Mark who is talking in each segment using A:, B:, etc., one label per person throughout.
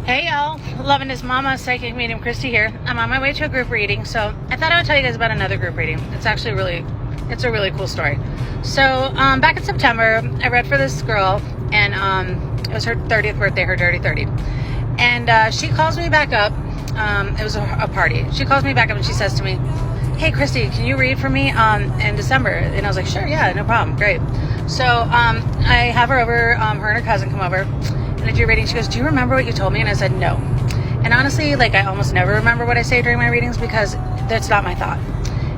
A: Hey y'all, loving this mama psychic medium Christy here. I'm on my way to a group reading, so I thought I would tell you guys about another group reading. It's actually it's a really cool story. So back in September, I read for this girl, and it was her 30th birthday, her dirty 30. And she calls me back up. It was a party. She calls me back up and she says to me, "Hey Christy, can you read for me in December?" And I was like, "Sure, yeah, no problem, great." So I have her over, her and her cousin come over. And I do a reading. She goes, "Do you remember what you told me?" And I said, "No." And honestly, like, I almost never remember what I say during my readings because that's not my thought.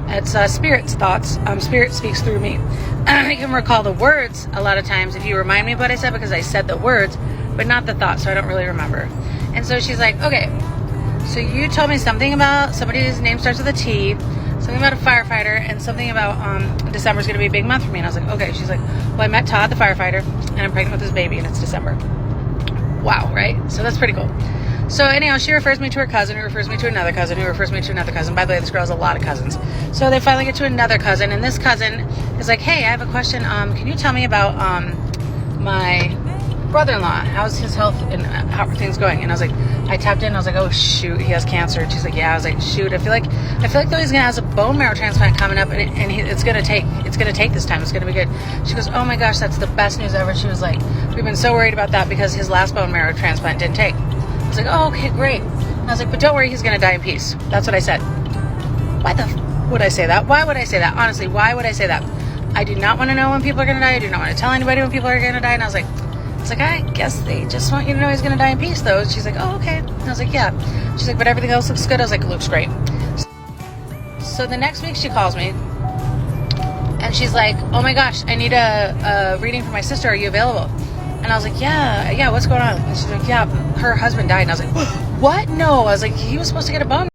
A: It's Spirit's thoughts. Spirit speaks through me. I can recall the words a lot of times if you remind me of what I said because I said the words, but not the thought, so I don't really remember. And so she's like, "Okay, so you told me something about somebody's name starts with a T, something about a firefighter, and something about December's going to be a big month for me." And I was like, "Okay." She's like, "Well, I met Todd, the firefighter, and I'm pregnant with his baby, and it's December." Wow, right? So that's pretty cool. So anyhow, she refers me to her cousin, who refers me to another cousin, who refers me to another cousin. By the way, this girl has a lot of cousins. So they finally get to another cousin, and this cousin is like, "Hey, I have a question. Can you tell me about my brother-in-law? How's his health and how are things going?" And I was like, I tapped in, I was like, "Oh shoot, he has cancer." And she's like, "Yeah." I was like, "Shoot, I feel like though he's gonna have a bone marrow transplant coming up, and it's gonna take this time. It's gonna be good." She goes, "Oh my gosh, that's the best news ever." She was like, "We've been so worried about that because his last bone marrow transplant didn't take." I was like, "Oh, okay, great." And I was like, "But don't worry, he's gonna die in peace." That's what I said. Why would I say that? Why would I say that? Honestly, why would I say that? I do not want to know when people are gonna die. I do not want to tell anybody when people are gonna die. And I was like, "I guess they just want you to know he's going to die in peace, though." She's like, "Oh, okay." And I was like, "Yeah." She's like, "But everything else looks good." I was like, "It looks great." So the next week she calls me and she's like, "Oh my gosh, I need a reading for my sister. Are you available?" And I was like, yeah, what's going on?" And she's like, "Yeah, her husband died." And I was like, "What? No." I was like, "He was supposed to get a bone